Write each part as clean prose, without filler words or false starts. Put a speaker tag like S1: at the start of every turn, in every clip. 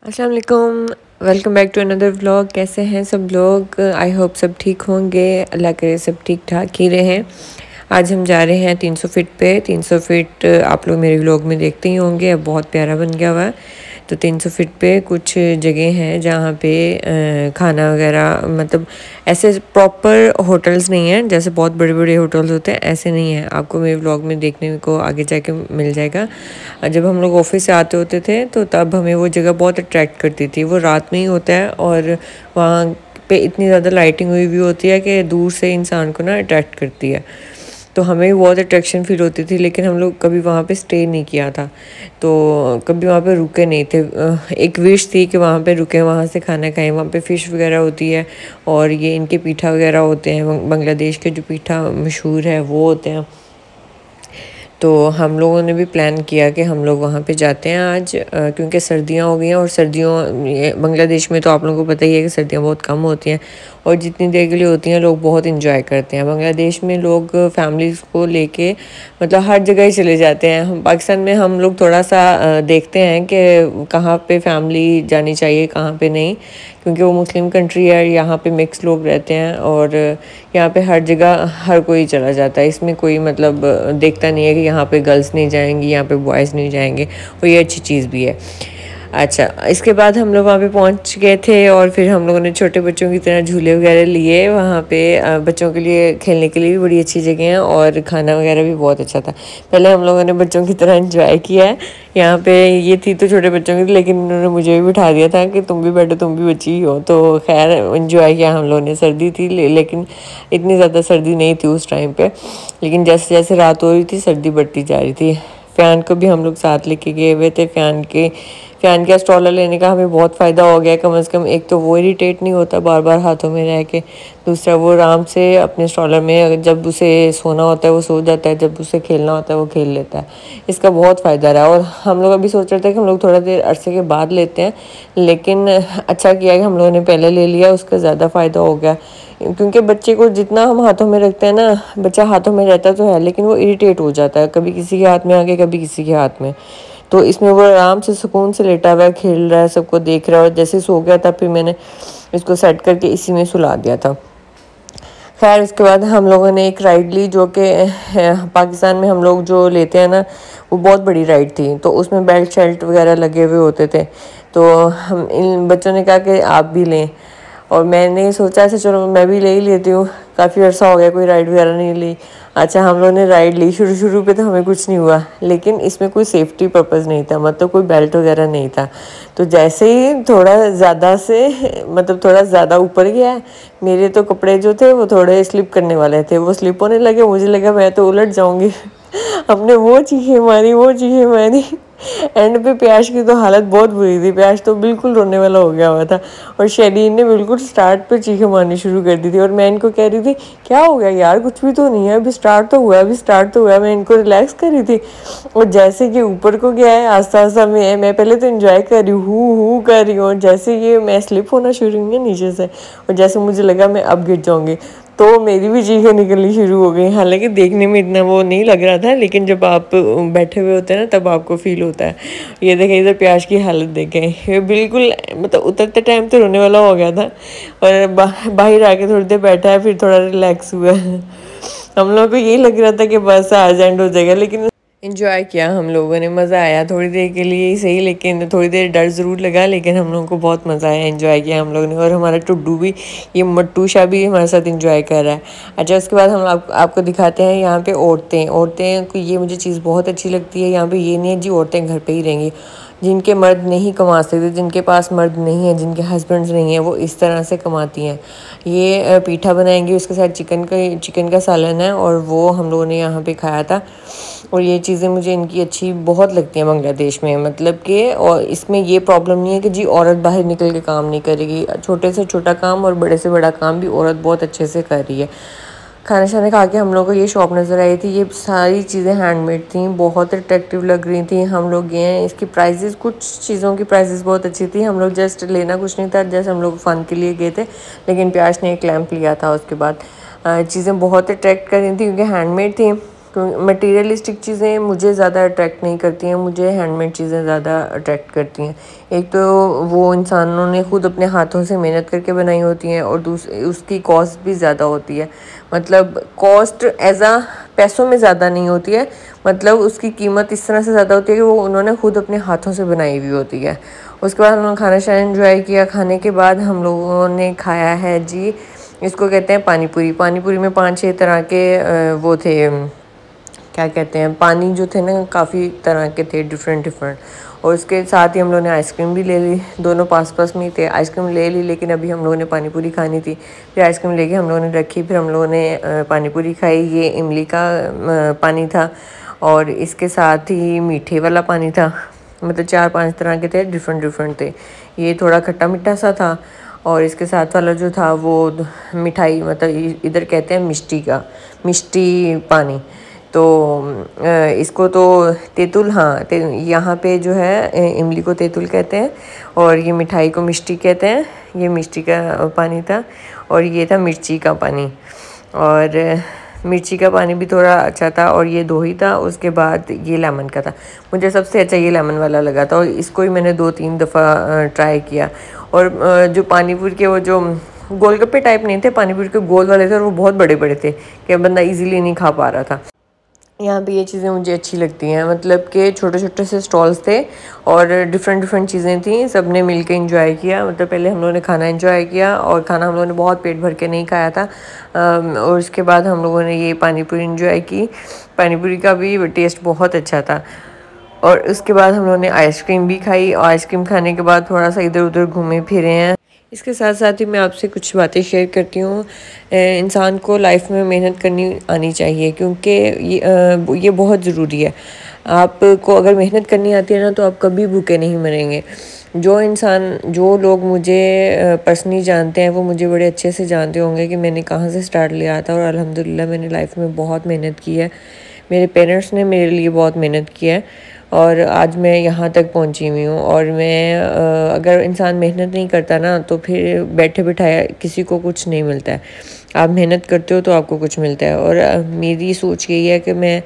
S1: अस्सलाम वालेकुम। Welcome back to another vlog. कैसे हैं सब लोग? आई होप सब ठीक होंगे। अल्लाह करे सब ठीक ठाक ही रहें। आज हम जा रहे हैं 300 फीट पे। 300 फीट आप लोग मेरे व्लॉग में देखते ही होंगे, अब बहुत प्यारा बन गया हुआ है। तो 300 फीट पे कुछ जगह हैं जहाँ पे खाना वगैरह, मतलब ऐसे प्रॉपर होटल्स नहीं हैं जैसे बहुत बड़े बड़े होटल्स होते हैं, ऐसे नहीं है। आपको मेरे व्लॉग में देखने को आगे जाके मिल जाएगा। जब हम लोग ऑफिस से आते होते थे तो तब हमें वो जगह बहुत अट्रैक्ट करती थी। वो रात में ही होता है और वहाँ पे इतनी ज़्यादा लाइटिंग हुई भी होती है कि दूर से इंसान को ना अट्रैक्ट करती है। तो हमें भी बहुत अट्रैक्शन फील होती थी, लेकिन हम लोग कभी वहाँ पे स्टे नहीं किया था, तो कभी वहाँ पे रुके नहीं थे। एक विश थी कि वहाँ पे रुके, वहाँ से खाना खाएं। वहाँ पे फ़िश वगैरह होती है और ये इनके पीठा वगैरह होते हैं। बांग्लादेश के जो पीठा मशहूर है वो होते हैं। तो हम लोगों ने भी प्लान किया कि हम लोग वहाँ पे जाते हैं आज, क्योंकि सर्दियाँ हो गई हैं। और बांग्लादेश में तो आप लोगों को पता ही है कि सर्दियाँ बहुत कम होती हैं और जितनी देर के लिए होती हैं लोग बहुत इंजॉय करते हैं। बांग्लादेश में लोग फैमिलीज़ को लेके मतलब हर जगह ही चले जाते हैं। हम पाकिस्तान में हम लोग थोड़ा सा देखते हैं कि कहाँ पे फैमिली जानी चाहिए, कहाँ पे नहीं, क्योंकि वो मुस्लिम कंट्री है। यहाँ पे मिक्स लोग रहते हैं और यहाँ पे हर जगह हर कोई चला जाता है। इसमें कोई मतलब देखता नहीं है कि यहाँ पे गर्ल्स नहीं जाएंगी, यहाँ पे बॉयज़ नहीं जाएंगे, और ये अच्छी चीज़ भी है। अच्छा, इसके बाद हम लोग वहाँ पे पहुँच गए थे और फिर हम लोगों ने छोटे बच्चों की तरह झूले वगैरह लिए। वहाँ पे बच्चों के लिए खेलने के लिए भी बड़ी अच्छी जगह है और खाना वगैरह भी बहुत अच्छा था। पहले हम लोगों ने बच्चों की तरह एंजॉय किया है। यहाँ पे ये थी तो छोटे बच्चों की, लेकिन उन्होंने मुझे भी बिठा दिया था कि तुम भी बैठो, तुम भी बच्ची ही हो। तो खैर एंजॉय किया हम लोगों ने। सर्दी थी लेकिन इतनी ज़्यादा सर्दी नहीं थी उस टाइम पे, लेकिन जैसे जैसे रात हो रही थी सर्दी बढ़ती जा रही थी। फ़ैन को भी हम लोग साथ लेके गए हुए थे। फ़ैन का स्ट्रॉलर लेने का हमें बहुत फ़ायदा हो गया। कम से कम एक तो वो इरिटेट नहीं होता बार बार हाथों में रह के, दूसरा वो आराम से अपने स्ट्रॉलर में जब उसे सोना होता है वो सो जाता है, जब उसे खेलना होता है वो खेल लेता है। इसका बहुत फ़ायदा रहा। और हम लोग अभी सोच रहे थे कि हम लोग थोड़ा देर अरसे के बाद लेते हैं, लेकिन अच्छा किया कि हम लोगों ने पहले ले लिया, उसका ज़्यादा फ़ायदा हो गया। क्योंकि बच्चे को जितना हम हाथों में रखते हैं ना, बच्चा हाथों में रहता तो है लेकिन वो इरिटेट हो जाता है, कभी किसी के हाथ में आके कभी किसी के हाथ में। तो इसमें वो आराम से सुकून से लेटा हुआ है, खेल रहा है, सबको देख रहा है। और जैसे सो गया था फिर मैंने इसको सेट करके इसी में सुला दिया था। खैर उसके बाद हम लोगों ने एक राइड ली, जो कि पाकिस्तान में हम लोग जो लेते हैं ना वो बहुत बड़ी राइड थी, तो उसमें बेल्ट शेल्ट वगैरह लगे हुए होते थे। तो हम इन बच्चों ने कहा कि आप भी लें, और मैंने सोचा ऐसे चलो मैं भी ले ही लेती हूँ, काफ़ी अर्सा हो गया कोई राइड वगैरह नहीं ली। अच्छा, हम लोगों ने राइड ली। शुरू शुरू पे तो हमें कुछ नहीं हुआ, लेकिन इसमें कोई सेफ्टी पर्पज़ नहीं था, मतलब कोई बेल्ट वगैरह नहीं था। तो जैसे ही थोड़ा ज़्यादा से मतलब थोड़ा ज़्यादा ऊपर गया, मेरे तो कपड़े जो थे वो थोड़े स्लिप करने वाले थे, वो स्लिप होने लगे। मुझे लगा मैं तो उलट जाऊँगी। हमने वो चीखें मारी। एंड पे प्याज की तो हालत बहुत बुरी थी। प्याज तो बिल्कुल रोने वाला हो गया हुआ था और शरीन ने बिल्कुल स्टार्ट पे चीखें मारनी शुरू कर दी थी। और मैं इनको कह रही थी क्या हो गया यार, कुछ भी तो नहीं है, अभी स्टार्ट तो हुआ है, अभी स्टार्ट तो हुआ है। मैं इनको रिलैक्स कर रही थी। और जैसे कि ऊपर को गया है आस्ता आस्ता मैं पहले तो एंजॉय कर रही हूँ कर रही हूँ, और जैसे ये मैं स्लिप होना शुरू हुई नीचे से, और जैसे मुझे लगा मैं अब गिर जाऊँगी, तो मेरी भी चीखें निकलनी शुरू हो गई। हालांकि देखने में इतना वो नहीं लग रहा था, लेकिन जब आप बैठे हुए होते हैं ना तब आपको फील होता है। ये देखें, इधर प्याज की हालत देखें, ये बिल्कुल मतलब उतरते टाइम तो रोने वाला हो गया था, और बाहर आके थोड़ी देर बैठा है, फिर थोड़ा रिलैक्स हुआ। हम लोग को यही लग रहा था कि बस आज एंड हो जाएगा, लेकिन इन्जॉय किया हम लोगों ने। मज़ा आया थोड़ी देर के लिए ही सही, लेकिन थोड़ी देर डर ज़रूर लगा, लेकिन हम लोगों को बहुत मज़ा आया, इन्जॉय किया हम लोगों ने। और हमारा टुड्डू भी, ये मट्टू शाह भी हमारे साथ इन्जॉय कर रहा है। अच्छा, उसके बाद हम आपको दिखाते हैं यहाँ पे औरतें को ये मुझे चीज़ बहुत अच्छी लगती है। यहाँ पे ये नहीं है जी औरतें घर पर ही रहेंगी। जिनके मर्द नहीं कमा सकते, जिनके पास मर्द नहीं है, जिनके हस्बैंड्स नहीं हैं, वो इस तरह से कमाती हैं। ये पीठा बनाएंगी, उसके साथ चिकन का सालन है, और वो हम लोगों ने यहाँ पे खाया था। और ये चीज़ें मुझे इनकी अच्छी बहुत लगती हैं बांग्लादेश में, मतलब कि और इसमें ये प्रॉब्लम नहीं है कि जी औरत बाहर निकल के काम नहीं करेगी। छोटे से छोटा काम और बड़े से बड़ा काम भी औरत बहुत अच्छे से कर रही है। खाना शाना खा के हम लोग को ये शॉप नज़र आई थी। ये सारी चीज़ें हैंडमेड थी, बहुत अट्रैक्टिव लग रही थी। हम लोग गए हैं, इसकी प्राइसेस, कुछ चीज़ों की प्राइसेस बहुत अच्छी थी। हम लोग जस्ट लेना कुछ नहीं था, जैसे हम लोग फ़न के लिए गए थे, लेकिन प्याज ने एक लैंप लिया था। उसके बाद चीज़ें बहुत अट्रैक्ट कर रही थी क्योंकि हैंडमेड थी। मटेरियलिस्टिक चीज़ें मुझे ज़्यादा अट्रैक्ट नहीं करती हैं, मुझे हैंडमेड चीज़ें ज़्यादा अट्रैक्ट करती हैं। एक तो वो इंसानों ने खुद अपने हाथों से मेहनत करके बनाई होती हैं और दूसरी उसकी कॉस्ट भी ज़्यादा होती है। मतलब कॉस्ट एज आ पैसों में ज़्यादा नहीं होती है, मतलब उसकी कीमत इस तरह से ज़्यादा होती है कि वो उन्होंने खुद अपने हाथों से बनाई हुई होती है। उसके बाद हम लोग खाना शाना एंजॉय किया। खाने के बाद हम लोगों ने खाया है जी, इसको कहते हैं पानी पूरी। पानी पूरी में 5-6 तरह के वो थे, क्या कहते हैं, पानी जो थे ना काफ़ी तरह के थे, डिफरेंट डिफरेंट। और उसके साथ ही हम लोगों ने आइसक्रीम भी ले ली। दोनों पास पास में ही थे, आइसक्रीम ले ली, लेकिन अभी हम लोगों ने पानी पूरी खानी थी। फिर आइसक्रीम लेके हम लोगों ने रखी, फिर हम लोगों ने पानी पूरी खाई। ये इमली का पानी था और इसके साथ ही मीठे वाला पानी था। मतलब 4-5 तरह के थे, डिफरेंट डिफरेंट थे। ये थोड़ा खट्टा मीठा सा था और इसके साथ वाला जो था वो मिठाई, मतलब इधर कहते हैं मिष्टी पानी। तो इसको तो तेंतुल, हाँ यहाँ पे जो है इमली को तेंतुल कहते हैं और ये मिठाई को मिष्टी कहते हैं। ये मिष्टी का पानी था और ये था मिर्ची का पानी, और मिर्ची का पानी भी थोड़ा अच्छा था। और ये 2 ही था। उसके बाद ये लेमन का था। मुझे सबसे अच्छा ये लेमन वाला लगा था और इसको ही मैंने 2-3 दफ़ा ट्राई किया। और जो पानीपुरी के वो जो गोलगप्पे टाइप नहीं थे, पानीपुरी के गोल वाले थे और वो बहुत बड़े बड़े थे कि बंदा इजीली नहीं खा पा रहा था। यहाँ पे ये चीज़ें मुझे अच्छी लगती हैं, मतलब कि छोटे छोटे से स्टॉल्स थे और डिफरेंट डिफरेंट चीज़ें थी। सब ने मिल के इंजॉय किया। मतलब पहले हम लोगों ने खाना इंजॉय किया और खाना हम लोगों ने बहुत पेट भर के नहीं खाया था। और उसके बाद हम लोगों ने ये पानीपुरी इंजॉय की। पानीपुरी का भी टेस्ट बहुत अच्छा था। और उसके बाद हम लोगों ने आइसक्रीम भी खाई और आइसक्रीम खाने के बाद थोड़ा सा इधर उधर घूमे फिरे हैं। इसके साथ साथ ही मैं आपसे कुछ बातें शेयर करती हूँ। इंसान को लाइफ में मेहनत करनी आनी चाहिए, क्योंकि ये बहुत ज़रूरी है। आपको अगर मेहनत करनी आती है ना तो आप कभी भूखे नहीं मरेंगे। जो लोग मुझे पर्सनली जानते हैं वो मुझे बड़े अच्छे से जानते होंगे कि मैंने कहाँ से स्टार्ट लिया था और अल्हम्दुलिल्लाह मैंने लाइफ में बहुत मेहनत की है। मेरे पेरेंट्स ने मेरे लिए बहुत मेहनत की है और आज मैं यहाँ तक पहुँची हुई हूँ। और मैं अगर इंसान मेहनत नहीं करता ना तो फिर बैठे बिठाए किसी को कुछ नहीं मिलता है। आप मेहनत करते हो तो आपको कुछ मिलता है। और मेरी सोच यही है कि मैं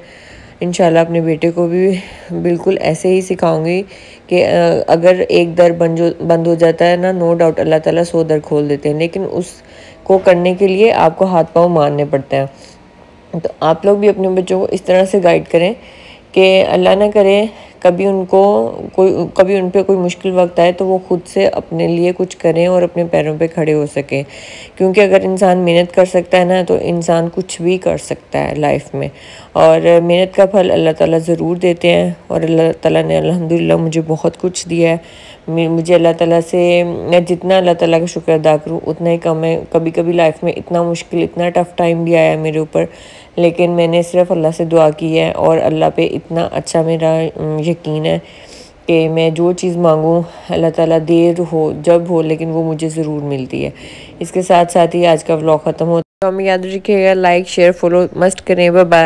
S1: इंशाल्लाह अपने बेटे को भी बिल्कुल ऐसे ही सिखाऊंगी कि अगर एक दर बंद हो जाता है ना, नो डाउट अल्लाह ताला 100 दर खोल देते हैं, लेकिन उसको करने के लिए आपको हाथ पाँव मारने पड़ते हैं। तो आप लोग भी अपने बच्चों को इस तरह से गाइड करें कि अल्लाह ना करे कभी उन पे कोई मुश्किल वक्त आए तो वो खुद से अपने लिए कुछ करें और अपने पैरों पे खड़े हो सकें। क्योंकि अगर इंसान मेहनत कर सकता है ना तो इंसान कुछ भी कर सकता है लाइफ में। और मेहनत का फल अल्लाह ताला ज़रूर देते हैं और अल्लाह ताला ने अल्हम्दुलिल्लाह मुझे बहुत कुछ दिया है। मुझे अल्लाह ताला से, मैं जितना अल्लाह ताला का शुक्र अदा करूँ उतना ही कम है। कभी कभी लाइफ में इतना मुश्किल, इतना टफ़ टाइम भी आया मेरे ऊपर, लेकिन मैंने सिर्फ अल्लाह से दुआ की है और अल्लाह पे इतना अच्छा मेरा यकीन है कि मैं जो चीज़ मांगूँ अल्लाह ताला देर हो जब हो लेकिन वो मुझे ज़रूर मिलती है। इसके साथ साथ ही आज का व्लॉग ख़त्म होता है। तो हमें याद रखिएगा, लाइक शेयर फॉलो मस्ट करें। Bye bye.